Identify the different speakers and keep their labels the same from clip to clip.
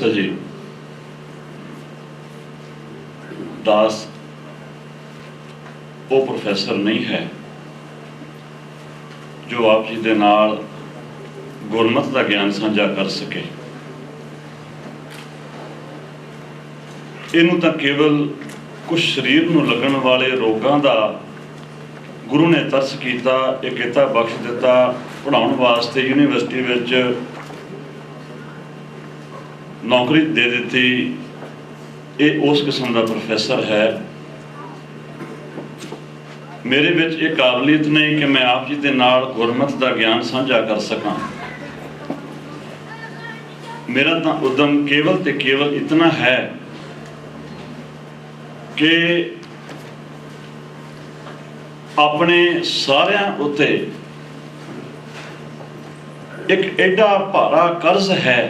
Speaker 1: Professor ji Das वो professor नहीं है जो आप जी दे नाल गुरमत का ज्ञान साझा कर सके। इनू तो केवल कुछ शरीर नूं लगन वाले रोगों का गुरु ने तरस किया, एक किता बख्श दिता, पढ़ाउण वास्ते यूनीवर्सिटी विच नौकरी दे दी। ये उस किस्म का प्रोफेसर है। मेरे विच ये काबलियत नहीं कि मैं आप जी के नाल गुरमत का ज्ञान साझा कर सकां। मेरा तो उद्यम केवल ते केवल इतना है कि अपने सारियां उत्ते एक एडा भारा कर्ज है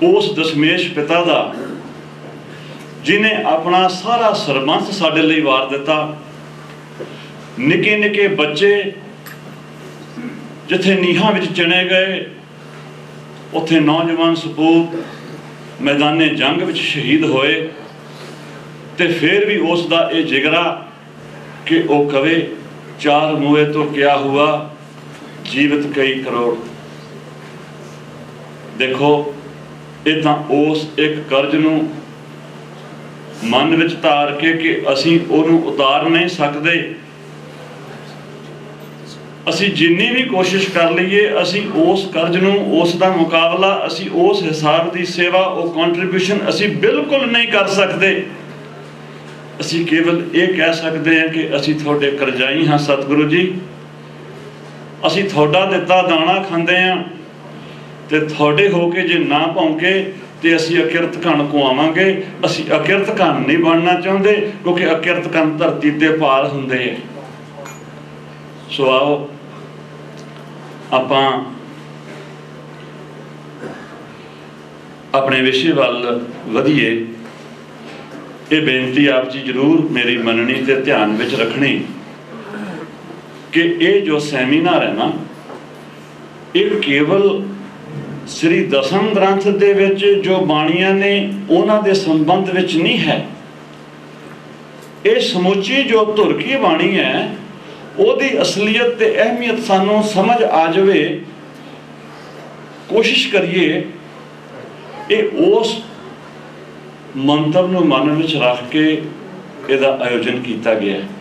Speaker 1: उस दशमेश पिता का जिन्हें अपना सारा सरबंस साडे लई वार दिता। निके निके बच्चे जिथे नीहां विच चिणे गए उत्थे नौजवान सपूत मैदाने जंग विच शहीद होए, ते फिर भी उसका ये जिगरा कि वह कवे चार मुए तो क्या हुआ, जीवित कई करोड़। देखो ये तो उस एक कर्ज नूं मन विच तार के कि असीं उहनूं उतार नहीं सकते, असीं जिन्नी भी कोशिश कर लीए असीं उस कर्ज नूं उसका मुकाबला असीं उस हिसाब की सेवा वो कॉन्ट्रीब्यूशन असीं बिल्कुल नहीं कर सकते। असीं केवल ये कह सकते हैं कि असीं तुहाडे करजाई हाँ सतगुरु जी, असीं तुहाडा दिता दाना खांदे हां ते तुहाडे हो के जे ना भौंके तो असीं अकिरत घन को आवांगे। असीं अकिरत घन नहीं बनना चाहते क्योंकि अकिरत घन धरती ते भार हुंदे है। सो आओ आपां अपने विषय वल वधीए। ये बेनती आप जी जरूर मेरी मननी ते ध्यान विच रखनी कि ये जो सैमीनार है ना, ये केवल श्री दसम ग्रंथ दे विच जो बाणियां ने उन्हां दे संबंध विच नहीं है। ये समुची जो धुरकी बाणी है उहदी असलीयत ते अहमियत सानू समझ आ जावे। कोशिश करिए ये उस मंतव नूं मन विच रख के इहदा आयोजन किया गया है।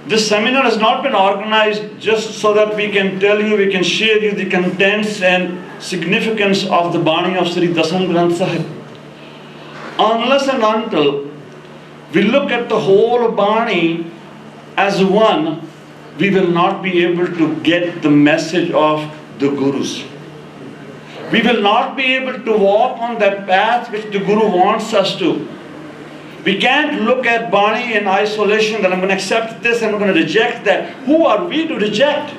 Speaker 1: This seminar has not been organized just so that we can tell you, we can share you the contents and significance of the Bani of Sri Dasam Granth Sahib. Unless and until we look at the whole Bani as one, we will not be able to get the message of the Gurus. We will not be able to walk on that path which the Guru wants us to. We can't look at Bani in isolation that I'm going to accept this and I'm going to reject that. Who are we to reject?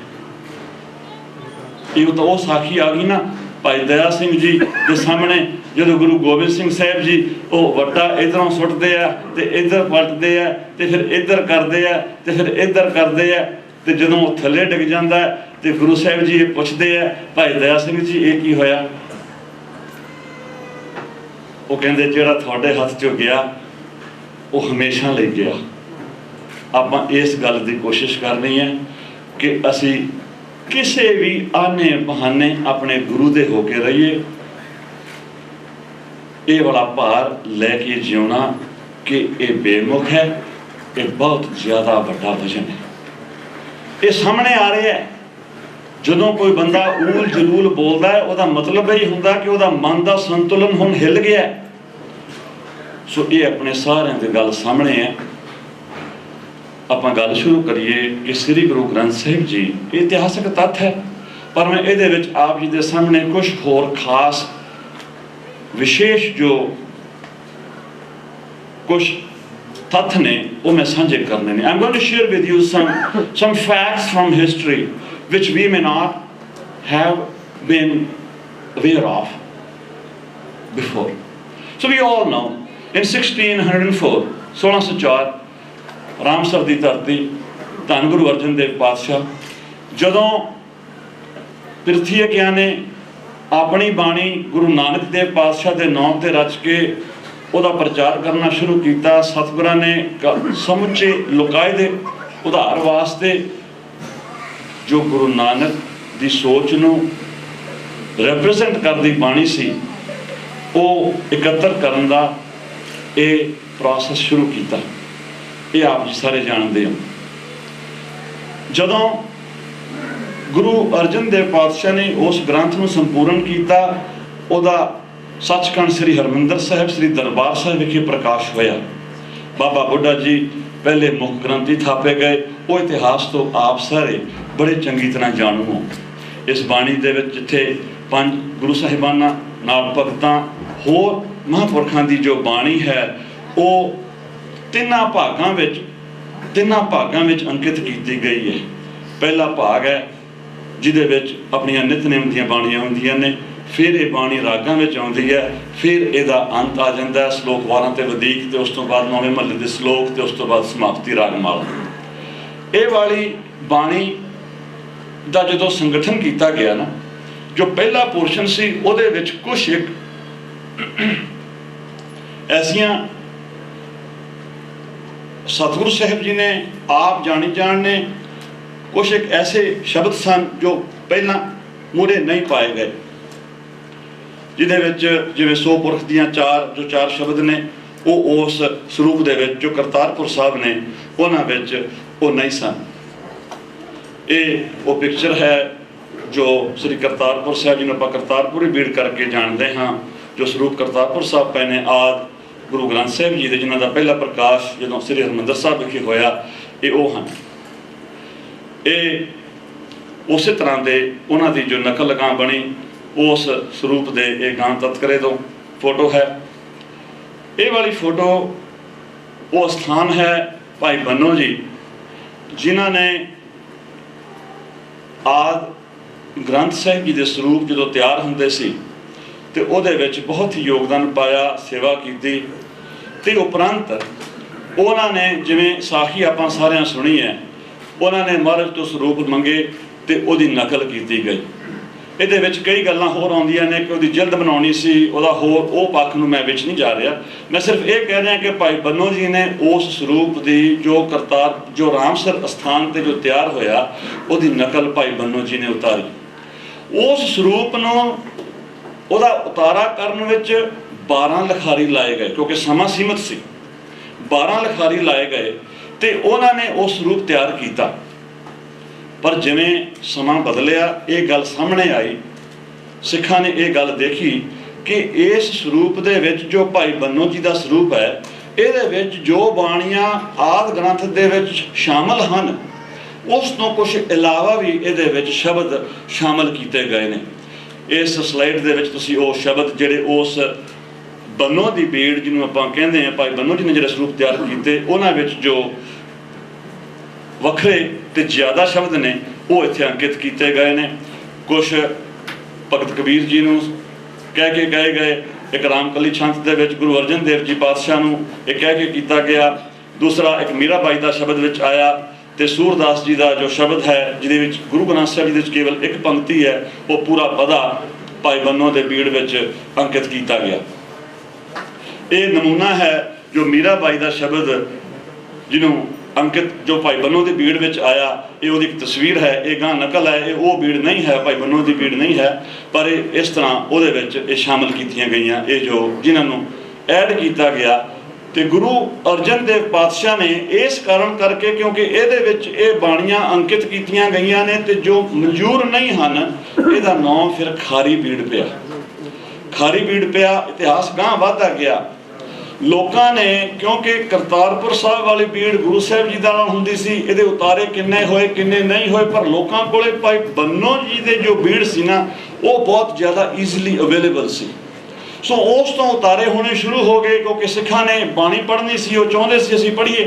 Speaker 1: ये तो उस साखी आ गई ना भाई दया सिंह जी के सामने जो गुरु गोबिंद सिंह साहब जी वो वट्टा इधरों सुटते हैं ते इधर पलटते हैं ते फिर इधर करते हैं ते फिर इधर करते हैं ते जदों थले डिग जाता है ते गुरु साहब जी ये पुछते हैं भाई दया सिंह जी ये की होया? वो कहते जिहड़ा तुहाडे हत्थ चों गया वो हमेशा ले गया। आपां इस गल की कोशिश करनी है कि असी किसी भी आने बहाने अपने गुरु दे होके रहिए। ये वाला भार लैके जिउना कि ये बेमुख है, ये बहुत ज़्यादा बड़ा वजन है। ये सामने आ रहा है जदों कोई बंदा ऊल जलूल बोलता है वह मतलब यही होंदा कि वह मन का संतुलन हुण हिल गया है। सो ये अपने सारे की गल सामने है। आपां गल शुरू करिए कि श्री गुरु ग्रंथ साहिब जी इतिहासक तथ्य है, पर मैं ये आप जी के सामने कुछ होर खास विशेष जो कुछ तथ्य ने वो मैं साझे करने ने। I am going to share with you some facts from history which we may not have been aware of before. So we all know in 1604 1604 Ramsar की धरती धन गुरु अर्जन देव पातशाह जदों पृथ्वी अज्ञा ने अपनी बाणी गुरु नानक देव पातशाह के नाम से रच के ਉਹਦਾ प्रचार करना शुरू किया। सतगुਰਾਂ ने समुचे लुकाए दे उधार वास्ते जो गुरु नानक की सोच नूं रिप्रजेंट करती बाणी सी वो एकत्र करन दा ये प्रोसैस शुरू किया। ये आप जी सारे जानते हो। जदों गुरु अर्जन देव पातशाह ने उस ग्रंथ नूं संपूर्ण किया, उहदा सचखंड श्री हरमिंदर साहिब श्री दरबार साहिब विखे प्रकाश होया। बाबा बुढ़ा जी पहले मुख ग्रंथी थापे गए। वो इतिहास तो आप सारे बड़े चंगी तरह जाणू हो। इस बाणी दे विच जिथे 5 गुरु साहिबाना नाल भगतां होर महापुरखां दी जो बाणी है वो तिन्हां भागां विच अंकित की गई है। पहला भाग है जिहदे विच अपनियां नितनेम दीयां बाणियां हुंदियां ने, फिर ये बाणी रागां विच आउंदी है, फिर इहदा अंत आ जांदा है श्लोक 12 ते वधीक, ते उस तो बाद 9वें महले दे श्लोक, ते उस तो बाद समाप्ति रागमाला। ये वाली बाणी दा जदों संगठन किया गया ना, जो पहला पोर्शन सी उहदे विच कुछ एक ऐसियां सतगुरु साहिब जी ने आप जानी जान ने कुछ एक ऐसे शब्द सन जो पहला मूरे नहीं पाए गए, जिहदे विच जिवें सौ पुरख दियां चार शब्द ने वो उस स्वरूप दे विच जो करतारपुर साहब ने उन्हां विच वो नहीं सन। ये वो पिक्चर है जो श्री करतारपुर साहब जी नूं आपां करतारपुरी बीड़ करके जानते हाँ, जो स्वरूप करतारपुर साहब पै ने आदि गुरु ग्रंथ साहिब जी दे जिन्हां दा पहला प्रकाश जदों श्री हरमिंदर साहब विखे होया, ये वो हैं। ये उस तरह के उन्हां दी जो नकल गां बनी उस स्वरूप दे ये गां तत्करे तो फोटो है। ये वाली फोटो वो स्थान है भाई बन्नो जी जिन्हां ने आदि ग्रंथ साहिब जी के स्वरूप जो तैयार होंदे सी ते उहदे विच बहुत ही योगदान पाया, सेवा की। ते उपरंत उन्होंने जिवें साखी आपां सारियां सुनी है, उन्होंने महाराज तो स्वरूप मंगे ते उहदी नकल की गई। ਇਹਦੇ ਵਿੱਚ कई गल्लां होर आउंदियां ने कि ਉਹਦੀ जिल्द बनाउणी सी, ਉਹਦਾ होर ਉਹ पक्ष ਨੂੰ मैं विच नहीं जा रहा। मैं सिर्फ ये कह रहा कि भाई बन्नो जी ने उस स्वरूप की जो करतार जो रामसर अस्थान से जो तैयार होया ਉਹਦੀ नकल भाई बन्नो जी ने उतारी। उस स्वरूप ਨੂੰ ਉਹਦਾ उतारा करन विच 12 लिखारी लाए गए, क्योंकि समा सीमित सी। 12 लिखारी लाए गए तो उन्होंने उस स्वरूप तैयार किया। पर जिवें समा बदलिया ये गल सामने आई, सिखां ने यह गल देखी कि इस स्वरूप दे विच जो भाई बन्नो जी का स्वरूप है, इहदे विच जो बाणियां आदि ग्रंथ दे विच शामिल हैं उस तो कुछ इलावा भी इहदे विच शब्द शामिल किए गए ने। इस स्लाइड दे विच तुसीं वो शब्द जिहड़े उस बन्नो दी बीड़ जिन्होंने आपां कहंदे हां भाई बन्नो जी ने जिहड़े स्वरूप तैयार किए उन्हां विच जो वखरे ते ज़्यादा शब्द ने वो इत्थे अंकित किए गए ने। कुछ भगत कबीर जी नूं कह के गए गए, एक रामकली छंत दे विच गुरु अर्जन देव जी पातशाह नूं एक कह के किया गया। दूसरा एक मीराबाई का शब्द विच आया, तो सूरदास जी का जो शब्द है जिहदे विच गुरु ग्रंथ साहिब जी केवल एक पंक्ति है, वो पूरा पदा भाई बन्नो दे बीड़ विच अंकित किया गया। ये नमूना है जो मीराबाई का शब्द जिन्हों अंकित जो भाई बन्नो की बीड़ में आया, ये वो एक तस्वीर है, ये गां नकल है, ये वो बीड़ नहीं है, भाई बन्नो की बीड़ नहीं है, पर इस तरह वो शामिल की गई ये जो जिन्होंने ऐड किया गया। तो गुरु अर्जन देव पातशाह ने इस कारण करके क्योंकि ये बाणियां अंकित की गई ने, तो जो मंजूर नहीं हैं इसका नाम फिर खारी बीड़ पिया। खारी बीड़ पिया, इतिहास गां वधदा गया। लोगों ने क्योंकि करतारपुर साहब वाली बीड़ गुरु साहब जी का होंदी सी, इहदे उतारे किन्ने होए किन्ने नहीं होए, पर लोगों कोले भाई बन्नो जी दे जो बीड़ सी ना वो बहुत ज़्यादा ईजिली अवेलेबल सी। सो उस तो उतारे होने शुरू हो गए क्योंकि सिखां ने बाणी पढ़नी सी, वो चाहते सी असीं पढ़ीए।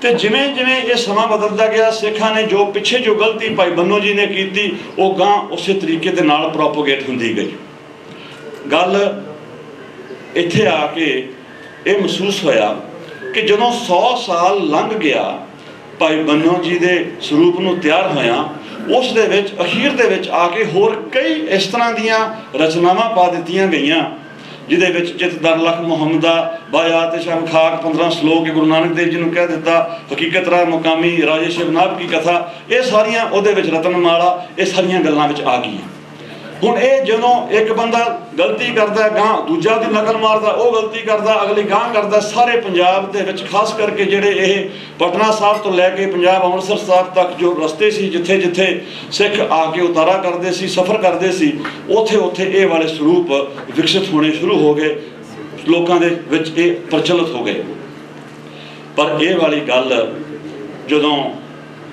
Speaker 1: तो जिमें जिमें ये समा बदलता गया, सिखां ने जो पिछे जो गलती भाई बन्नो जी ने की वो गां उस तरीके के नाल प्रोपोगेट होंदी गई। गल इत्थे आके ये महसूस होया कि जदों 100 साल लंघ गया भाई बन्नो जी के स्वरूप नूं तैयार होया, उस दे विच अखीर दे विच आके होर कई इस तरह दीयां रचनावां पा दित्तियां गईयां जिहदे विच चित दर लख मुहम्मदा बायात शम खाक 15 श्लोक गुरु नानक देव जी नूं कह दिता, हकीकत रा मुकामी राजे शिवनाथ की कथा, ये सारियां उहदे विच रतनमाला, ये सारियां गल्लां विच आ गईयां। हुण ये जदों एक बंदा गलती करदा गां दूजा दी नकल मारदा, वो गलती करदा अगली गां करदा, सारे पंजाब दे विच खास करके जिहड़े ये पटना साहब तो लैके पंजाब अमृतसर साहब तक जो रस्ते सी जिथे जिथे सिख आके उतारा करते सी, सफ़र करते सी, उत्थे उत्थे ये वाले स्वरूप विकसित होने शुरू हो गए, लोगों दे विच ये प्रचलित हो गए। पर ये वाली गल जदों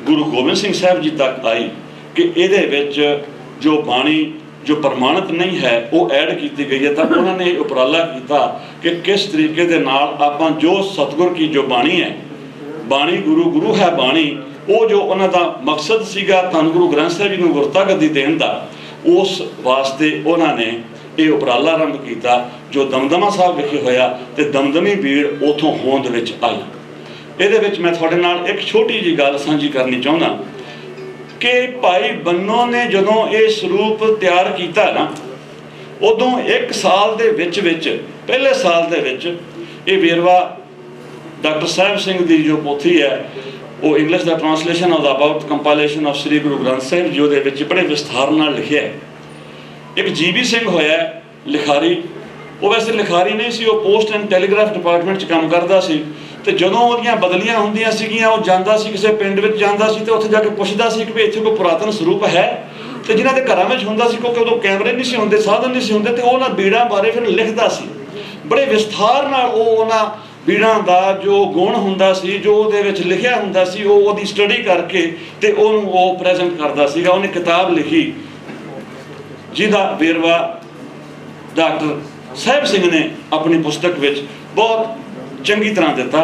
Speaker 1: गुरु गोबिंद सिंह साहब जी तक आई कि इहदे विच जो बाणी जो प्रमाणित नहीं है वो ऐड की गई है, तो उन्होंने उपराला किया कि किस तरीके के नाल आपां जो सतगुर की जो बाणी है, बाणी गुरु गुरु है बाणी, वो जो उन्हों का मकसद सीगा धन गुरु ग्रंथ साहिब जी नूं गुरता गद्दी देण दा, उस वास्ते उन्होंने ये उपराला आरंभ किया जो दमदमा साहब विखे होया ते दमदमी भीड़ उथों होंद विच आई। इहदे विच मैं तुहाडे नाल एक छोटी जी गल साझी करनी चाहुंदा कि भाई बन्नों ने जदों ये स्वरूप तैयार किया ना, उदों एक साल दे विच पहले साल दे विच ये वेरवा डॉक्टर साहिब सिंह दी जो पोथी है वो इंग्लिश का translation of the about compilation of Shri Guru Granth Sahib जी दे विच बड़े विस्तार नाल लिखिया है। एक जीबी सिंह होया लिखारी, वो वैसे लिखारी नहीं सी, वो पोस्ट एंड टैलीग्राफ डिपार्टमेंट च काम करता सी, तो जदों उहदियां बदलियां हुंदियां सीगियां वो जांदा सी किसी पिंड विच जांदा सी, तो उत्थे जाके पुछदा सी कि भी इत्थे कोई पुरातन स्वरूप है, तो जिन्हां दे घरां विच हुंदा सी क्योंकि उदों कैमरे नहीं सी हुंदे, साधन नहीं सी हुंदे, तो उहनां बीड़ां बारे फिर लिखदा सी बड़े विस्तार नाल। उहनां बीड़ां दा जो गुण हुंदा सी, जो उहदे विच लिखिया हुंदा सी, वो उहदी स्टडी करके ते उहनूं वो प्रेजेंट करदा सीगा। उहने किताब लिखी जिहदा वेरवा डॉक्टर साहिब सिंह ने अपनी पुस्तक विच बहुत चंगी तरह दिता।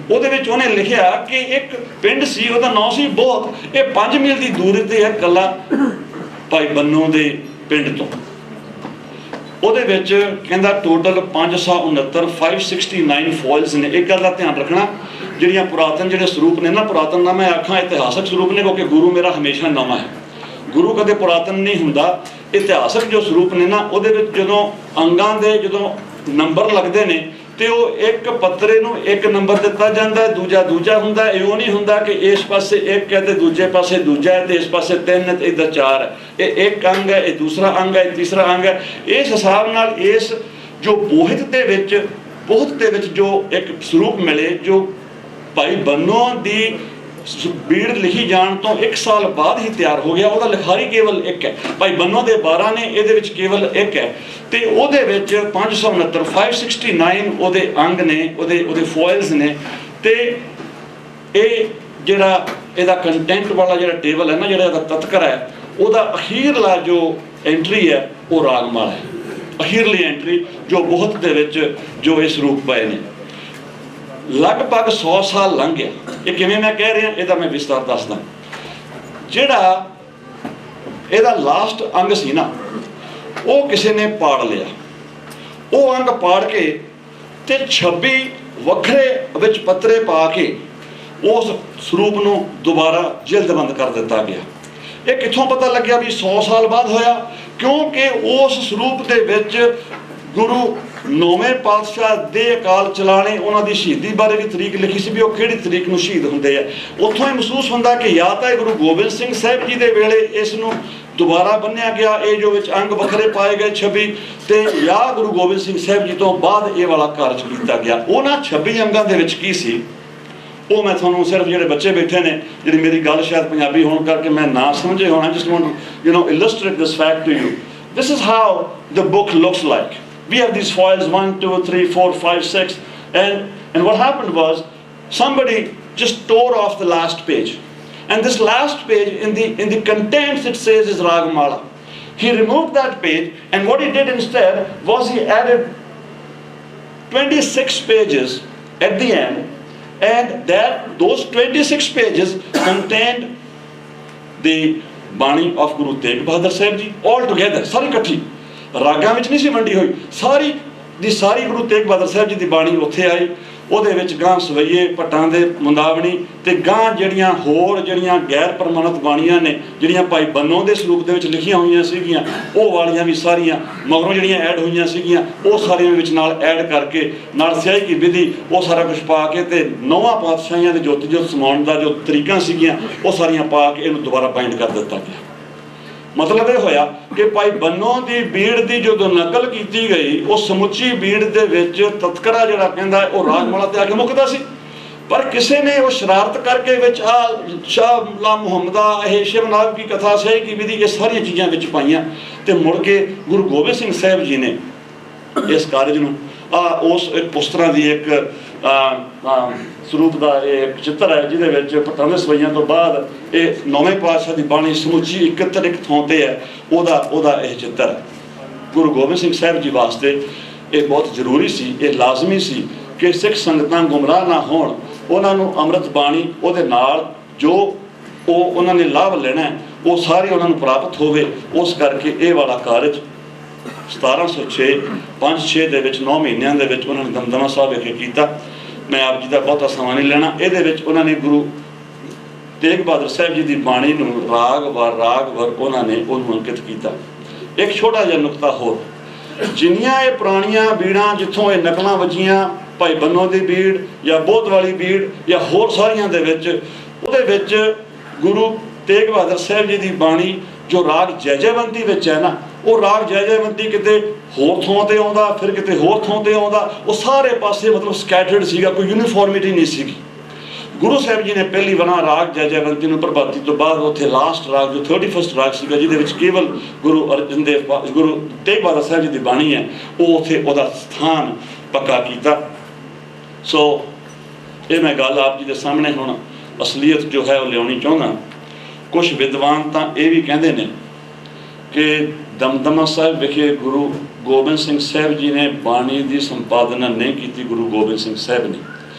Speaker 1: ਉਹਦੇ ਵਿੱਚ ਉਹਨੇ लिखिया कि एक पिंड सी, ਉਹਦਾ नाम सी ਬਹੁਤ, ਇਹ 5 मील की दूरी ਤੇ ਹੈ ਕੱਲਾ ਭਾਈ ਬੰਨੋ ਦੇ ਪਿੰਡ ਤੋਂ। ਉਹਦੇ ਵਿੱਚ ਕਹਿੰਦਾ ਟੋਟਲ 569 ਫੋਇਲਸ ਨੇ। ਇੱਕ ਗੱਲ ਦਾ ਧਿਆਨ ਰੱਖਣਾ, ਜਿਹੜੀਆਂ ਪੁਰਾਤਨ ਜਿਹੜੇ ਸਰੂਪ ਨੇ ਨਾ, ਪੁਰਾਤਨ ਨਾ ਮੈਂ ਆਖਾਂ ਇਤਿਹਾਸਕ ਸਰੂਪ ਨੇ, ਕਿਉਂਕਿ ਗੁਰੂ ਮੇਰਾ ਹਮੇਸ਼ਾ ਨਵਾਂ ਹੈ, ਗੁਰੂ ਕਦੇ ਪੁਰਾਤਨ ਨਹੀਂ ਹੁੰਦਾ। ਇਤਿਹਾਸਕ ਜੋ ਸਰੂਪ ਨੇ ਨਾ, ਉਹਦੇ ਵਿੱਚ ਜਦੋਂ ਅੰਗਾਂ ਦੇ ਜਦੋਂ ਨੰਬਰ ਲੱਗਦੇ ਨੇ ਤੇ ਉਹ ਇੱਕ ਪੱਤਰੇ ਨੂੰ ਇੱਕ ਨੰਬਰ ਦਿੱਤਾ ਜਾਂਦਾ, ਦੂਜਾ ਦੂਜਾ ਹੁੰਦਾ। ਇਹੋ ਨਹੀਂ ਹੁੰਦਾ ਕਿ ਇਸ ਪਾਸੇ ਇੱਕ ਹੈ ਤੇ ਦੂਜੇ ਪਾਸੇ ਦੂਜਾ ਹੈ, ਤੇ ਇਸ ਪਾਸੇ 3 ਹੈ ਤੇ ਇੱਧਰ 4 ਹੈ। ਇਹ ਇੱਕ ਅੰਗ ਹੈ, ਇਹ ਦੂਸਰਾ ਅੰਗ ਹੈ, ਇਹ ਤੀਸਰਾ ਅੰਗ ਹੈ। ਇਸ ਹਿਸਾਬ ਨਾਲ ਇਸ ਜੋ ਬੋਹਿਤ ਦੇ ਵਿੱਚ ਜੋ ਇੱਕ ਸਰੂਪ ਮਿਲੇ, ਜੋ ਭਾਈ ਬੰਨੋ ਦੀ बीड़ लिखी जान तो 1 साल बाद ही तैयार हो गया। वह लिखारी केवल एक है, भाई बन्नो दे 12 ने, ये केवल एक है। तो वो 569 569 वो अंग ने, वो फॉइल्स ने। तो ये जोड़ा यदा कंटेंट वाला जो टेबल है ना, जो तत्कर है, वह अखीरला जो एंट्री है वो रागमाला है। अखीरली एंट्री जो बहुत दे विच जो इस रूप पाए ने, लगभग 100 साल लंघ गया। ये किवें मैं कह रहा, यदा मैं विस्तार दसदा। जिहड़ा इहदा लास्ट अंग सी ना, वो किसी ने पाड़ लिया। वो अंग पाड़ के ते 26 वखरे विच पत्रे पा के उस स्वरूप नूं दोबारा जिल्दबंद कर दिता गया। ये कित्थों पता लग्या भी 100 साल बाद होया? क्योंकि उस स्वरूप दे विच गुरु 9वें पातशाह दे अकाल चलाने उन्हां दी शहीदी बारे भी तरीक लिखी सी, भी वो किहड़ी तरीक नूं शहीद हुंदे आ। उत्थों ही महसूस हुंदा कि या तां गुरु गोबिंद सिंह साहिब जी दे वेले इस नूं दोबारा बन्निया गया, ये जो विच अंग वखरे पाए गए 26, ते या गुरु गोबिंद सिंह साहिब जी तो बाद ये वाला कार्य कीता गया। उन्हां 26 अंगां दे विच की सी, वो मैं तुहानूं सिर्फ जिहड़े बच्चे बैठे ने, जिहड़ी मेरी गल शायद पंजाबी होण करके मैं ना समझे होना, just want illustrate this fact to you. This is how the book looks like. We have these foils 1, 2, 3, 4, 5, 6, and what happened was somebody just tore off the last page, and this last page in the contents it says is Ragmala. He removed that page, and what he did instead was he added 26 pages at the end, and those 26 pages contained the Bani of Guru Tegh Bahadur Sahib Ji all together, सारी इकट्ठी, रागां विच नहीं सी वंडी हुई, सारी दी सारी गुरु तेग बहादुर साहब जी की बाणी उत्थे आई। ਉਹਦੇ ਵਿੱਚ ਗਾਂ ਸਵਈਏ ਭੱਟਾਂ ਦੇ ਮੁੰਦਾਵਣੀ ਤੇ ਗਾਂ ਜਿਹੜੀਆਂ ਹੋਰ ਜਿਹੜੀਆਂ ਗੈਰ ਪ੍ਰਮਾਣਿਤ ਬਾਣੀਆਂ ਨੇ ਜਿਹੜੀਆਂ ਭਾਈ ਬੰਨੋ ਦੇ ਸਰੂਪ ਦੇ ਵਿੱਚ ਲਿਖੀਆਂ ਹੋਈਆਂ ਸੀਗੀਆਂ, ਉਹ ਵਾਲੀਆਂ ਵੀ ਸਾਰੀਆਂ ਮਗਰੋਂ ਜਿਹੜੀਆਂ ਐਡ ਹੋਈਆਂ ਸੀਗੀਆਂ ਉਹ ਸਾਰੀਆਂ ਵਿੱਚ ਨਾਲ ਐਡ ਕਰਕੇ ਨਾਲ ਸਿਆਹੀ ਕੀ ਵਿਧੀ ਉਹ ਸਾਰਾ ਕੁਝ ਪਾ ਕੇ ਤੇ 9 ਪਾਤਸ਼ਾਹੀਆਂ ਦੇ ਜੋਤੀ ਜੋਤ ਸਮਾਉਣ ਦਾ ਜੋ ਤਰੀਕਾਂ ਸੀਗੀਆਂ ਉਹ ਸਾਰੀਆਂ ਪਾ ਕੇ ਇਹਨੂੰ ਦੁਬਾਰਾ ਬਾਈਂਡ ਕਰ ਦਿੱਤਾ ਗਿਆ। ਮਤਲਬ ਇਹ ਹੋਇਆ ਕਿ ਭਾਈ ਬੰਨੋ ਦੀ ਬੀੜ ਦੀ ਜਦੋਂ ਨਕਲ ਕੀਤੀ ਗਈ ਉਹ ਸਮੁੱਚੀ ਬੀੜ ਦੇ ਵਿੱਚ ਤਤਕਰਾ ਜਿਹੜਾ ਕਹਿੰਦਾ ਉਹ ਰਾਗਮਾਲਾ ਤੇ ਆ ਕੇ ਮੁੱਕਦਾ ਸੀ, ਪਰ ਕਿਸੇ ਨੇ ਉਹ ਸ਼ਰਾਰਤ ਕਰਕੇ ਵਿੱਚ ਸ਼ਾਹ ਮੁਹੰਮਦਾ ਇਹ ਸ਼ਿਵਨਾਗ ਦੀ ਕਥਾ ਸਿਆਹੀ ਕੀ ਵਿਧੀ ਇਹ ਸਾਰੀਆਂ ਚੀਜ਼ਾਂ ਵਿੱਚ ਪਾਈਆਂ ਤੇ ਮੁੜ ਕੇ ਗੁਰੂ ਗੋਬਿੰਦ ਸਿੰਘ ਸਾਹਿਬ ਜੀ ਨੇ ਇਸ ਕਾਰਜ ਨੂੰ ਉਸ ਤਰ੍ਹਾਂ ਦੀ ਇੱਕ ਸਰੂਪ ਦਾ ਇਹ ਇੱਕ ਚਿੱਤਰ ਹੈ ਜਿਹਦੇ ਵਿੱਚ ਭੱਟਾਂ ਦੇ ਸਵਈਆਂ ਤੋਂ ਬਾਅਦ ਇਹ 9ਵੇਂ ਪਾਤਸ਼ਾਹ ਦੀ ਬਾਣੀ ਸਮੁੱਚੀ ਇੱਕ ਥਾਂ ਤੇ ਹੈ, ਉਹਦਾ ਇਹ ਚਿੱਤਰ ਹੈ। ਗੁਰੂ ਗੋਬਿੰਦ ਸਿੰਘ ਸਾਹਿਬ ਜੀ ਵਾਸਤੇ ਇਹ ਬਹੁਤ ਜ਼ਰੂਰੀ ਸੀ, ਇਹ ਲਾਜ਼ਮੀ ਸੀ ਕਿ ਸਿੱਖ ਸੰਗਤਾਂ ਗੁੰਮਰਾਹ ਨਾ ਹੋਣ, ਉਹਨਾਂ ਨੂੰ ਅੰਮ੍ਰਿਤ ਬਾਣੀ ਉਹਦੇ ਨਾਲ ਜੋ ਉਹਨਾਂ ਨੇ ਲਾਭ ਲੈਣਾ ਉਹ ਸਾਰੇ ਉਹਨਾਂ ਨੂੰ ਪ੍ਰਾਪਤ ਹੋਵੇ। ਉਸ ਕਰਕੇ ਇਹ ਵਾਲਾ ਕਾਰਜ 1706 5-6 ਦੇ ਵਿੱਚ 9 ਮਹੀਨਿਆਂ ਦੇ ਵਿੱਚ ਉਹਨਾਂ ਨੇ ਦਮਦਮਾ ਸਾਹਿਬ ਵਿਖੇ ਕੀਤਾ। ਮੈਂ ਆਪ ਜੀ ਦਾ ਬਹੁਤਾ ਸਮਾਂ ਨਹੀਂ ਲੈਣਾ। ਇਹਦੇ ਵਿੱਚ ਉਹਨਾਂ ਨੇ ਗੁਰੂ ਤੇਗ ਬਹਾਦਰ ਸਾਹਿਬ ਜੀ ਦੀ ਬਾਣੀ ਨੂੰ ਰਾਗ ਵਰ ਉਹਨਾਂ ਨੇ ਉਹਨੂੰ ਅੰਕਿਤ ਕੀਤਾ। ਇੱਕ ਛੋਟਾ ਜਿਹਾ ਨੁਕਤਾ ਹੋਰ, ਜਿੰਨੀਆਂ ਇਹ ਪੁਰਾਣੀਆਂ ਬੀੜਾਂ ਜਿੱਥੋਂ ਇਹ ਨਕਲਾਂ ਵੱਜੀਆਂ ਭਾਈ ਬੰਨੋ ਦੀ ਬੀੜ ਜਾਂ ਬੋਧ ਵਾਲੀ ਬੀੜ ਜਾਂ ਹੋਰ ਸਾਰੀਆਂ ਦੇ ਵਿੱਚ, ਉਹਦੇ ਵਿੱਚ ਗੁਰੂ ਤੇਗ ਬਹਾਦਰ ਸਾਹਿਬ ਜੀ ਦੀ ਬਾਣੀ ਜੋ ਰਾਗ ਜੈਜੈਵੰਤੀ ਵਿੱਚ ਹੈ ਨਾ, ਉਹ ਰਾਗ ਜੈਜੈਵੰਤੀ ਕਿਤੇ ਹੋਰ ਥਾਂ ਤੇ ਆਉਂਦਾ, ਫਿਰ ਕਿਤੇ ਹੋਰ ਥਾਂ ਤੇ ਆਉਂਦਾ, ਉਹ ਸਾਰੇ ਪਾਸੇ ਮਤਲਬ ਸਕੈਟਰਡ ਸੀਗਾ, ਕੋਈ ਯੂਨੀਫਾਰਮਿਟੀ ਨਹੀਂ ਸੀਗੀ। ਗੁਰੂ ਸਾਹਿਬ ਜੀ ਨੇ ਪਹਿਲੀ ਵਾਰ ਰਾਗ ਜੈਜੈਵੰਤੀ ਨੂੰ ਪ੍ਰਭਾਤੀ ਤੋਂ ਬਾਅਦ ਉੱਥੇ ਲਾਸਟ ਰਾਗ ਜੋ 31st ਰਾਗ ਸੀਗਾ ਜਿਹਦੇ ਵਿੱਚ ਕੇਵਲ ਗੁਰੂ ਤੇਗ ਬਹਾਦਰ ਸਾਹਿਬ ਜੀ ਦੀ ਬਾਣੀ ਹੈ, ਉਹ ਉੱਥੇ ਉਹਦਾ ਸਥਾਨ ਪੱਕਾ ਕੀਤਾ। ਸੋ ਇਹ ਮੈਂ ਗੱਲ ਆਪ ਜੀ ਦੇ ਸਾਹਮਣੇ ਹੁਣ ਅਸਲੀਅਤ ਜੋ ਹੈ ਉਹ ਲਿਆਉਣੀ ਚਾਹੁੰਦਾ। ਕੁਝ ਵਿਦਵਾਨ ਤਾਂ ਇਹ ਵੀ ਕਹਿੰਦੇ ਨੇ ਕਿ ਦਮਦਮਾ ਸਾਹਿਬ ਵਿਖੇ ਗੁਰੂ ਗੋਬਿੰਦ ਸਿੰਘ ਸਾਹਿਬ ਜੀ ਨੇ ਬਾਣੀ ਦੀ ਸੰਪਾਦਨਾ ਨਹੀਂ ਕੀਤੀ, ਗੁਰੂ ਗੋਬਿੰਦ ਸਿੰਘ ਸਾਹਿਬ ਨੇ,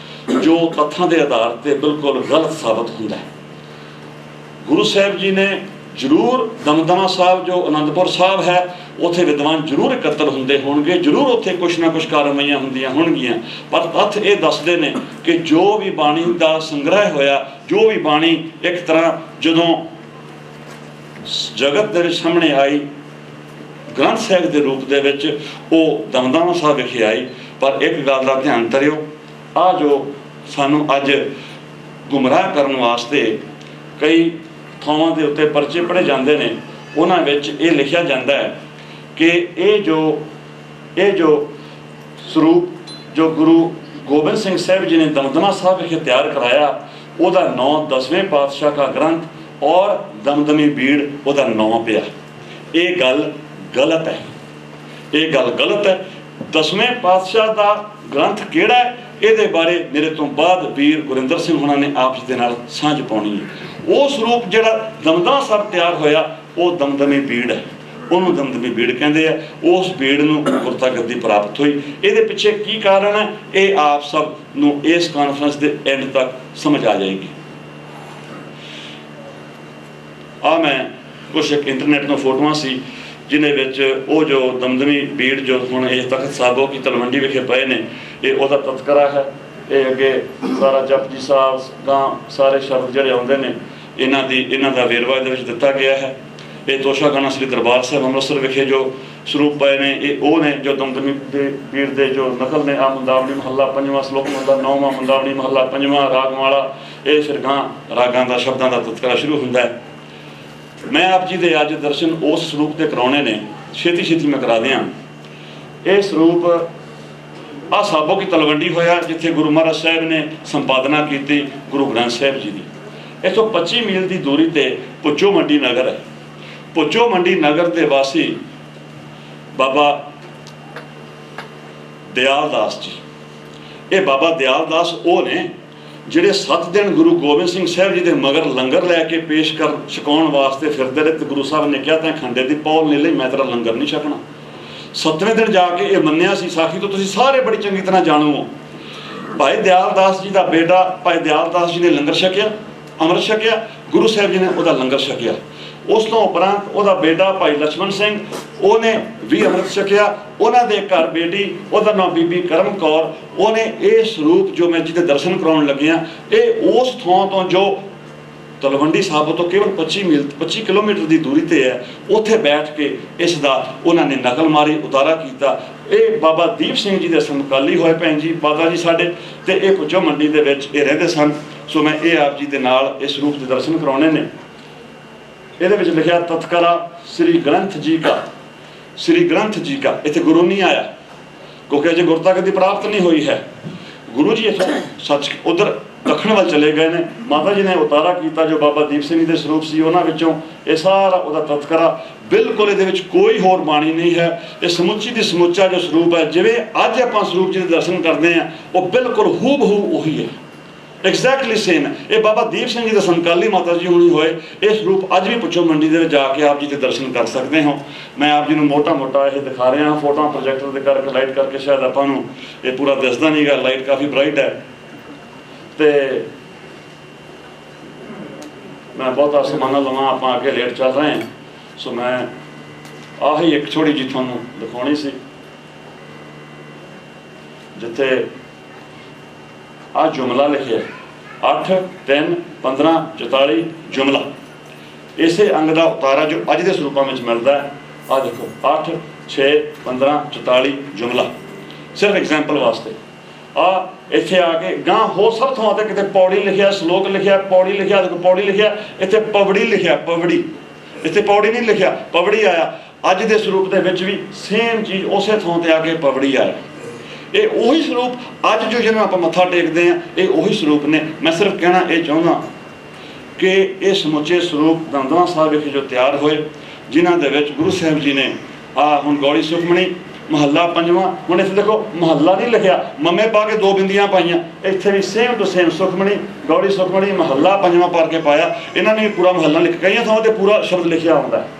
Speaker 1: ਜੋ ਤੱਥਾਂ ਦੇ ਆਧਾਰ ਤੇ ਬਿਲਕੁਲ ਗਲਤ ਸਾਬਤ ਹੁੰਦਾ ਹੈ। ਗੁਰੂ ਸਾਹਿਬ ਜੀ ਨੇ ਜ਼ਰੂਰ ਦਮਦਮਾ ਸਾਹਿਬ ਜੋ ਅਨੰਦਪੁਰ ਸਾਹਿਬ ਹੈ ਉੱਥੇ ਵਿਦਵਾਨ ਜ਼ਰੂਰ ਇਕੱਤਰ ਹੁੰਦੇ ਹੋਣਗੇ, ਜ਼ਰੂਰ ਉੱਥੇ ਕੁਛ ਨਾ ਕੁਛ ਕਾਰਵਾਈਆਂ ਹੁੰਦੀਆਂ ਹੋਣਗੀਆਂ, ਪਰ ਤੱਥ ਇਹ ਦੱਸਦੇ ਨੇ ਕਿ ਜੋ ਵੀ ਬਾਣੀ ਦਾ ਸੰਗ੍ਰਹਿ ਹੋਇਆ, ਜੋ ਵੀ ਬਾਣੀ ਇੱਕ ਤਰ੍ਹਾਂ ਜਦੋਂ ਜਗਤ ਦੇ ਸਾਹਮਣੇ ਆਈ ਗ੍ਰੰਥ ਸਾਹਿਬ ਦੇ ਰੂਪ ਦੇ ਵਿੱਚ, ਉਹ ਦਮਦਮਾ ਸਾਹਿਬ ਵਿਖੇ ਆਈ। ਪਰ ਇੱਕ ਗੱਲ ਦਾ ਧਿਆਨ ਧਰਿਓ, ਆ ਜੋ ਸਾਨੂੰ ਅੱਜ ਗੁੰਮਰਾਹ ਕਰਨ ਵਾਸਤੇ ਕਈ ਥਾਵਾਂ ਦੇ ਉੱਤੇ ਪਰਚੇ ਪੜ੍ਹੇ ਜਾਂਦੇ ਨੇ, ਉਹਨਾਂ ਵਿੱਚ ਇਹ ਲਿਖਿਆ ਜਾਂਦਾ ਹੈ ਕਿ ਇਹ ਜੋ ਸਰੂਪ ਜੋ ਗੁਰੂ ਗੋਬਿੰਦ ਸਿੰਘ ਸਾਹਿਬ ਜੀ ਨੇ ਦਮਦਮਾ ਸਾਹਿਬ ਵਿਖੇ ਤਿਆਰ ਕਰਾਇਆ, ਉਹਦਾ ਨਾਂ 10ਵੇਂ ਪਾਤਸ਼ਾਹ ਦਾ ਗ੍ਰੰਥ ਔਰ ਦਮਦਮੀ ਬੀੜ ਉਹਦਾ ਨਾਂ ਪਿਆ। ਇਹ ਗੱਲ ਗਲਤ ਹੈ, ਇਹ ਗੱਲ ਗਲਤ ਹੈ। 10ਵੇਂ ਪਾਤਸ਼ਾਹ ਦਾ ਗ੍ਰੰਥ ਕਿਹੜਾ ਹੈ, ਇਹਦੇ ਬਾਰੇ ਮੇਰੇ ਤੋਂ ਬਾਅਦ ਵੀਰ ਗੁਰਿੰਦਰ ਸਿੰਘ ਹੁਣਾਂ ਨੇ ਆਪ ਜੀ ਦੇ ਨਾਲ ਸਾਂਝ ਪਾਉਣੀ ਹੈ। ਉਹ ਸਰੂਪ ਜਿਹੜਾ ਦਮਦਮਾ ਸਾਹਿਬ ਤਿਆਰ ਹੋਇਆ ਉਹ ਦਮਦਮੀ ਬੀੜ ਹੈ, ਉਹਨੂੰ ਦਮਦਮੀ ਬੀੜ ਕਹਿੰਦੇ ਆ। ਉਸ ਬੀੜ ਨੂੰ ਗੁਰਤਾ ਗੱਦੀ ਪ੍ਰਾਪਤ ਹੋਈ। ਇਹਦੇ ਪਿੱਛੇ ਕੀ ਕਾਰਨ ਹੈ, ਇਹ ਆਪ ਸਭ ਨੂੰ ਇਸ ਕਾਨਫਰੰਸ ਦੇ ਐਂਡ ਤੱਕ ਸਮਝ ਆ ਜਾਏਗੀ। ਮੈਂ ਕੁਛ ਇੱਕ ਇੰਟਰਨੈਟ ਤੋਂ ਫੋਟੋਆਂ ਸੀ ਜਿਹਦੇ ਵਿੱਚ ਉਹ ਜੋ ਦਮਦਮੀ ਬੀੜ ਜੋ ਹੁਣ ਇਹ ਤਖਤ ਸਾਹਿਬੋ ਕੀ ਤਲਵੰਡੀ ਵਿਖੇ ਪਏ ਨੇ, ਇਹ ਉਹਦਾ ਤਤਕਰਾ ਹੈ। ਇਹ ਅੱਗੇ ਸਾਰਾ ਜਪਜੀ ਸਾਹਿਬ ਗਾਂ ਸਾਰੇ ਸ਼ਬਦ ਜਿਹੜੇ ਆਉਂਦੇ ਨੇ ਇਹਨਾਂ ਦਾ ਵੇਰਵਾ ਇਹਦੇ ਵਿੱਚ ਦਿੱਤਾ ਗਿਆ ਹੈ। ਇਹ ਤੋਸ਼ਾ ਗਾਣਾ ਸ੍ਰੀ ਦਰਬਾਰ ਸਾਹਿਬ ਅੰਮ੍ਰਿਤਸਰ ਵਿਖੇ ਜੋ ਸਰੂਪ ਪਏ ਨੇ, ਇਹ ਉਹ ਨੇ ਜੋ ਦਮਦਮੀ ਦੇ ਬੀੜ ਦੇ ਜੋ ਨਕਲ ਨੇ। ਮੁੰਦਾਵਣੀ ਮਹੱਲਾ 5ਵਾਂ ਸ਼ਲੋਕ ਨੰਬਰ 9ਵਾਂ, ਮੁੰਦਾਵਣੀ ਮਹੱਲਾ 5ਵਾਂ, ਰਾਗਮਾਲਾ। ਇਹ ਫਿਰ ਗਾਂ ਰਾਗਾਂ ਦਾ ਸ਼ਬਦਾਂ ਦਾ ਤਤਕਰਾ ਸ਼ੁਰੂ ਹੁੰਦਾ ਹੈ। ਮੈਂ ਆਪ ਜੀ ਦੇ ਅੱਜ ਦਰਸ਼ਨ ਉਸ ਸਰੂਪ ਤੇ ਕਰਾਉਣੇ ਨੇ, ਛੇਤੀ ਮੈਂ ਕਰਾ ਦਿਆਂ। ਇਹ ਸਰੂਪ ਸਾਬੋ ਕੀ ਤਲਵੰਡੀ ਹੋਇਆ ਜਿੱਥੇ ਗੁਰੂ ਮਹਾਰਾਜ ਸਾਹਿਬ ਨੇ ਸੰਪਾਦਨਾ ਕੀਤੀ ਗੁਰੂ ਗ੍ਰੰਥ ਸਾਹਿਬ ਜੀ ਦੀ। ਇੱਥੋਂ 25 ਮੀਲ ਦੀ ਦੂਰੀ ਤੇ ਪੁੱਚੋ ਮੰਡੀ ਨਗਰ ਹੈ। ਪੁੱਚੋ ਮੰਡੀ ਨਗਰ ਦੇ ਵਾਸੀ ਬਾਬਾ ਦਿਆਲ ਦਾਸ ਜੀ, ਇਹ ਬਾਬਾ ਦਿਆਲ ਦਾਸ ਉਹ ਨੇ ਜਿਹੜੇ 7 ਦਿਨ ਗੁਰੂ ਗੋਬਿੰਦ ਸਿੰਘ ਸਾਹਿਬ ਜੀ ਦੇ ਮਗਰ ਲੰਗਰ ਲੈ ਕੇ ਪੇਸ਼ ਕਰ ਛਕਾਉਣ ਵਾਸਤੇ ਫਿਰਦੇ ਰਹੇ। ਤੇ ਗੁਰੂ ਸਾਹਿਬ ਨੇ ਕਿਹਾ ਤਾਂ ਖੰਡੇ ਦੀ ਪੌਲ ਨਹੀਂ ਲਈ, ਮੈਂ ਤੇਰਾ ਲੰਗਰ ਨਹੀਂ ਛਕਣਾ। 7ਵੇਂ ਦਿਨ ਜਾ ਕੇ ਇਹ ਮੰਨਿਆ ਸੀ। ਸਾਖੀ ਤੋਂ ਤੁਸੀਂ ਸਾਰੇ ਬੜੀ ਚੰਗੀ ਤਰ੍ਹਾਂ ਜਾਣੂ ਹੋ। ਭਾਈ ਦਿਆਲ ਦਾਸ ਜੀ ਦਾ ਬੇਟਾ ਭਾਈ ਦਿਆਲ ਦਾਸ ਜੀ ਨੇ ਲੰਗਰ ਛਕਿਆ, ਅੰਮ੍ਰਿਤ ਛਕਿਆ, ਗੁਰੂ ਸਾਹਿਬ ਜੀ ਨੇ ਉਹਦਾ ਲੰਗਰ ਛਕਿਆ। उस तो उपरंत ਉਹਦਾ बेटा भाई लक्ष्मण सिंह ਉਹਨੇ भी अमृत छकिया। ਉਹਨਾਂ ਦੇ ਘਰ बेटी ਉਹਦਾ नाम बीबी करम कौर, ਉਹਨੇ ਇਹ ਸਰੂਪ जो मैं ਜਿਹਦੇ दर्शन कराउण लगे हाँ, ये उस थां तो जो तलवंडी साहब तो केवल 25 किलोमीटर की दूरी पर है, उत्थे बैठ के इसका उन्होंने नकल मारी, उतारा किया। ये बाबा दीप सिंह जी के समकाली होए भैन जी बाबा जी साडे, ते ये पुज्जो मंडी दे विच ये रहंदे सन। सो मैं ये आप जी के नाल इस रूप के दर्शन कराने ने। ये लिखा तत्करा श्री ग्रंथ जी का, श्री ग्रंथ जी का। इत्थे गुरु नहीं आया क्योंकि अजे गुरता कभी प्राप्त नहीं हुई है। गुरु जी इथों सच उधर दक्षिण वाल चले गए ने। माता जी ने उतारा किया जो बाबा दीप सिंह के स्वरूप से, उन्होंने विचों ये सारा उहदा तत्करा बिल्कुल ये कोई होर बाणी नहीं है। ये समुची की समुचा जो स्वरूप है, जिवें अज आपां स्वरूप जी के दर्शन करते हैं, वो बिल्कुल हूबहू उही है, एग्जैक्टली सेम है। ये बाबा दीप सिंह जी के समकाली माता जी हुणी होए ये स्वरूप अज भी पुछो मंडी के जाके आप जी के दर्शन कर सकते हो। मैं आप जी को मोटा मोटा ये दिखा रहा, फोटो प्रोजेक्टर के करके लाइट करके शायद आपू ये पूरा दिसदा नहीं गा, लाइट काफ़ी ब्राइट है। तो मैं बहुत समाना लवां, आप आगे लेट चल रहे हैं। सो मैं आही एक छोटी जी थोनों दिखानी सी, जिथे आ जुमला लिखे 8 3 15 44 जुमला, इसे अंग का उतारा जो अज के स्वरूपों में मिलता है। आ देखो 8 6 15 44 जुमला, सिर्फ एग्जाम्पल वास्ते। आ इत्थे आके गां हो सब थों ते किते पौड़ी लिखिया, श्लोक लिखिया, पौड़ी लिखिया, देखो पौड़ी लिखिया, इत्थे पवड़ी लिखिया, पवड़ी, इत्थे पौड़ी नहीं लिखिया, पवड़ी आया। अज के स्वरूप के विच भी सेम चीज़ उस थों ते आके पवड़ी आया। ये उही स्वरूप अज जो जिन्होंने आप मत्था टेकते हैं, ये उही स्वरूप ने। मैं सिर्फ कहना ये चाहना कि ये समुचे स्वरूप दमदमा साहब विखे जो तैयार होए, जिन्हों के गुरु साहब जी ने आ हुण गौड़ी सुखमणी महला पंजवां, हुण इत्थे देखो महला नहीं लिखिया, मम्मे पा के 2 बिंदियां पाइयां, इत्थे भी सेम टू सेम सुखमणी गौड़ी सुखमणी महला पंजवां पा के पाया। इन्होंने भी पूरा महला लिख, कई थां ते पूरा शब्द लिखिया होंदा है।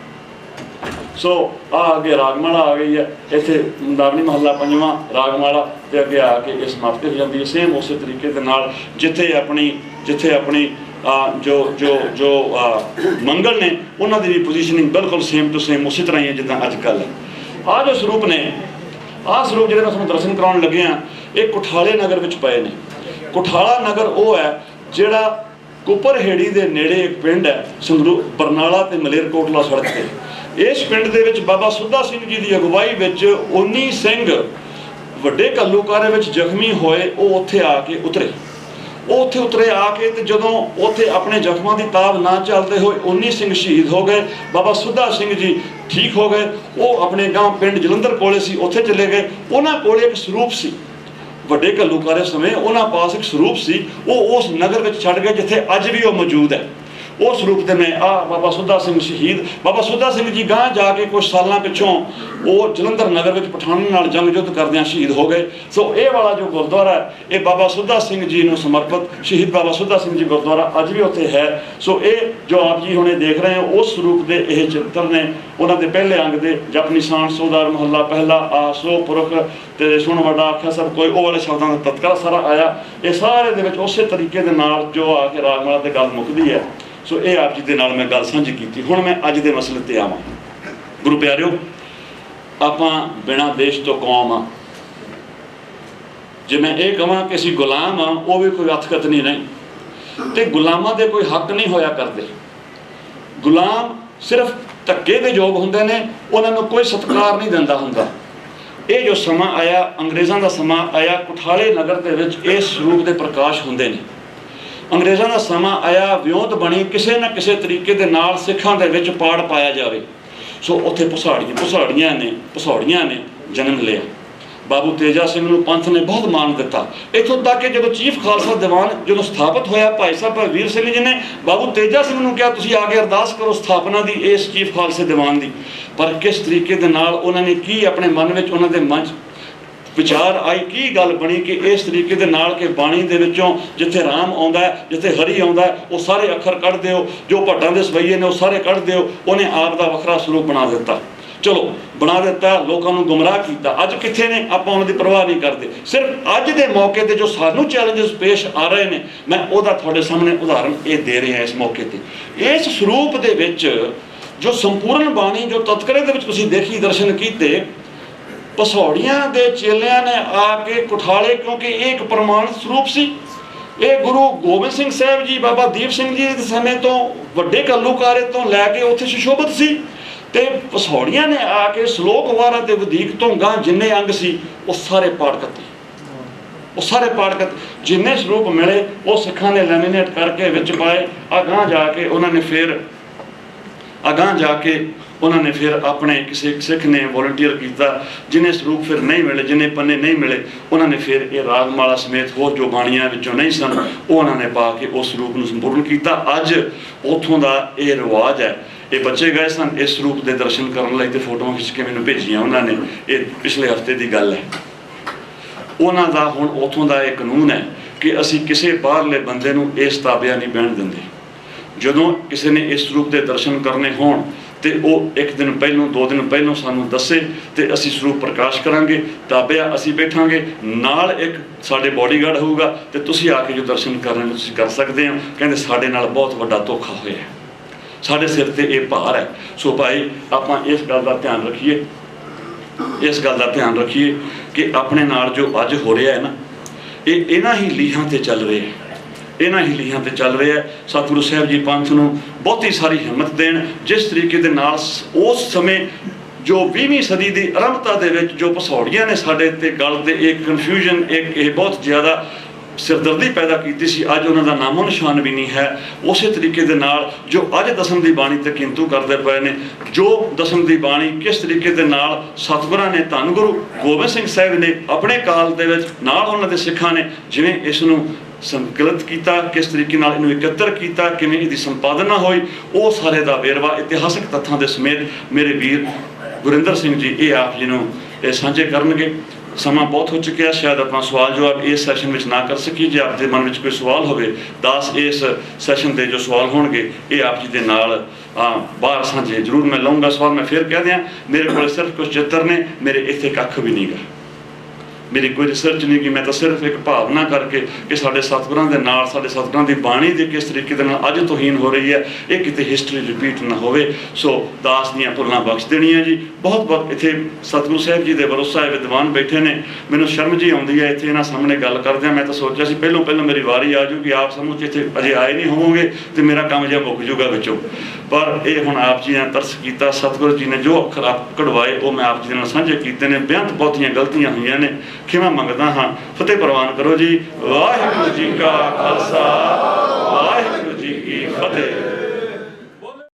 Speaker 1: सो आगे रागमाला आ गई है, इत्थे मुंदावनी महला पंजवां रागमाला, ते अगे आके ये समाप्ति हो जाती है सेम उस तरीके के नाल। जिथे अपनी जो जो जो मंगल ने उन्होंने भी पोजीशनिंग बिल्कुल सेम टू सेम उसी तरह ही है जिदा अजकल है। आ जो स्वरूप ने, आ स्वरूप जिहड़े मैं तुहानूं दर्शन कराउण लगे हाँ, ये कुठाले नगर विच पए ने। कुठाला नगर वो है जिहड़ा कुपरहेड़ी के नेड़े एक पिंड है, संगरूर बरनाला ते मलेरकोटला सड़क पर। इस पिंड दे विच बाबा सुद्धा सिंह जी की अगवाई विच 19 सिंह वड्डे घल्लूकारे विच जख्मी होए, वो उत्थे आके उतरे। वो उत्थे उतरे आके ते जदों उत्थे अपने जख्मां की ताब ना चलते हुए 19 सिंह शहीद हो गए। बाबा सुद्धा सिंह जी ठीक हो गए, वो अपने गांव पिंड जलंधर कोले सी उत्थे चले गए। उन्हां कोले एक स्वरूप सी वड्डे घल्लूकारे समय, उन्हां पास एक स्वरूप सी, वो उस नगर विच छड्ड गए जिथे अज भी वो मौजूद है। उस रूप से मैं बाबा सुद्धा सिंह शहीद, बाबा सुद्धा सिंह जी गांह जाके कुछ सालों पिछों वो जलंधर नगर में पठानी नाल जंग युद्ध करदे शहीद हो गए। सो ये वाला जो गुरुद्वारा है ये बाबा सुद्धा सिंह जी को समर्पित शहीद बाबा सुद्धा सिंह जी गुरुद्वारा अज भी उत्थे है। सो ये जो आप जी हुणे देख रहे हैं उस रूप के ये चित्र ने, उन्होंने पहले अंग दे जपनी शान सोदार महला पहला आसो पुरख ते सुन वड्डा आख्या सब कोई, वो वाले शब्दों का तत्काल सारा आया। ये सारे दे विच उसे तरीके दे नाल जो आके रागमाला ते गल मुकदी है। सो ये आप जी के नाल मैं गल साझी की। हुण मैं अज दे मसले ते आवां। गुरु प्यारिओ, आपां बिना देश तो कौम आ। जे मैं ये कहां कि असीं गुलाम हाँ, वो भी कोई अथकथनी नहीं, तो गुलामां दे कोई हक नहीं होया करते। गुलाम सिर्फ धक्के दे योग हुंदे ने, उन्हां नूं कोई सत्कार नहीं दिंदा हुंदा। ये जो समा आया, अंग्रेज़ां दा समा आया, कुठाले नगर दे विच इस रूप दे प्रकाश हुंदे ने। अंग्रेज़ों का समा आया, विਉਂਤ बनी किसी न किसी तरीके के नाल सिखां दे विच पाड़ पाया जाए। सो उत्थे भसौड़ियां ने जन्म लिया। बाबू तेजा सिंह नूं पंथ ने बहुत मान दिता। इत्थों तक कि जो चीफ खालसा दीवान जो स्थापित होया, भाई साहब वीर सिंह जी ने बाबू तेजा सिंह नूं कहा तुसीं आके अरदास करो स्थापना की इस चीफ खालसे दीवान की। पर किस तरीके के नाल उन्होंने की अपने मन में उन्होंने मन विचार आई, की गल बनी कि इस तरीके के नाल के बाणी दे विचों जिथे राम आउंदा है, जिथे हरि आउंदा है, वो सारे अखर कढ़ दिओ, जो भट्टां दे सवैये ने वो सारे कढ़ दिओ। उन्हें आप दा वखरा स्वरूप बना दिता। चलो बना दिता, लोगों को गुमराह किया। अज कित्थे ने, आपां उन्हां दी परवाह नहीं करते। सिर्फ अज दे मौके ते जो सानू चैलेंजेस पेश आ रहे हैं, मैं उहदा तुहाडे सामने उदाहरण ये दे रहा इस मौके ते। इस स्वरूप दे विच जो संपूर्ण बाणी जो तत्करे दे विच तुसीं देखी दर्शन कीते, पसौड़ियां दे चेलियां ने आके कुठाले, क्योंकि एक प्रमाणित स्वरूप सी। ये गुरु गोबिंद सिंह साहब जी, बाबा दीप सिंह जी के समय तो वड्डे घल्लूकारे तो लैके उत्थे सुशोभित सी। ते पसौड़ियां ने आके श्लोक वारा ते वधीक तो गां जिन्ने अंग सी वो सारे पाठ करते, वो सारे पाठ करते, जिन्ने स्वरूप मिले वो सिखां ने लैमीनेट करके विच पाए। अगां जाके उन्होंने फिर अगां जाके उन्होंने फिर अपने किसी सिख ने वॉलंटियर किया, जिन्हें स्वरूप फिर नहीं मिले, जिन्हें पन्ने नहीं मिले, उन्होंने फिर ये रागमाला समेत होर जो बाणियां विचों नहीं सन वो उन्होंने पा के उस रूप को संपूर्ण किया। अज उतों का ये रिवाज है। ये बच्चे गए सन इस रूप के दर्शन करने लई, तो फोटोआं खिंच के मैनूं भेजियां उन्होंने, ये पिछले हफ्ते की गल है। उन्हों का हुण उतों का एक कानून है कि असी किसी बाहरले बंदे नूं इस ताबिया नहीं बहन देंदे। जदों किसी ने इस रूप के दर्शन करने होण तो वो एक दिन पहलों 2 दिन पहलों सानू दसे, तो असी स्वरूप प्रकाश करांगे, ताबिया असी बैठांगे, नाल एक साडे बॉडीगार्ड होगा, तो तुसी आके जो दर्शन करने तुसी कर सकते हो। कहते साडे नाल बहुत वड्डा धोखा होया है, साडे सिर ते ये भार है। सो भाई आपां इस गल का ध्यान रखिए, इस गल का ध्यान रखिए कि अपने नाल जो अज हो रहा है ना, ये इन्हां ही लीहां ते चल रहे हैं, इन्हां ही लीहां ते चल रहा है। सतगुरु साहब जी पंथ नूं बहुती सारी हिम्मत देण, जिस तरीके दे नाल उस समय जो 20वीं सदी की आरंभता दे विच जो पसौड़ियां ने साडे ते गल ते एक कन्फ्यूजन, एक बहुत ज़्यादा सिरदर्दी पैदा की सी, अज उन्हों का नामो निशान भी नहीं है। उस तरीके दे नाल जो अज दसम की बाणी ते किंतु करते पे ने, जो दसम की बाणी किस तरीके दे नाल सतगुरां ने, धन गुरु गोबिंद सिंह साहब ने अपने काल दे विच नाल उन्हां दे सिखां ने जिवें इस नूं संकलित किया, किस तरीके नाल इनूं एकत्र किया, किवें इहदी संपादना होई, वो सारे दा वेरवा इतिहासक तत्थां दे समेत मेरे वीर गुरिंदर सिंह जी ये आप जी नूं साझे करनगे। समा बहुत हो चुका, शायद अपना सवाल जवाब इस सैशन में ना कर सकी। जे आपके मन में कोई सवाल हो दास इस सैशन के जो सवाल होंगे ये आप जी के नाल बाहर साझे जरूर मैं लूँगा। सवाल मैं फिर कह दियाँ, मेरे को सिर्फ कुछ चित्र ने, मेरे इत्थे कख भी नहीं गा, मेरी कोई रिसर्च नहीं की। मैं तो सिर्फ एक भावना करके कि साढ़े सतगुरां दे नाल, साढ़े सतगुरां दी बाणी दी किस तरीके दे नाल अज तोहीन हो रही है, ये किते हिस्टरी रिपीट ना होवे। सो दास दियां भुल्लां बख्श देणियां जी। बहुत बहुत इत्थे सतगुरु साहब जी दे भरोसा है विद्वान बैठे ने, मैनूं शर्म जी आउंदी है इत्थे इन्हां सामने गल करदिआं। मैं तो सोचिया सी पहलों मेरी वारी आ जूगी, आप समूह इत्थे अजे आए नहीं होवोगे तो मेरा काम जिहा मुक जूगा विचों, पर ये हुण आप जी ने तरस कीता। सतगुरु जी ने जो अखर आप कढ़वाए वो मैं आप जी नाल साझे कीते ने। बेअंत बहुतियां गलतियां होईआं ने, खिमा मंगदा हाँ। फतेह प्रवान करो जी। वाहिगुरू जी का खालसा, वाहिगुरू जी की फतेह।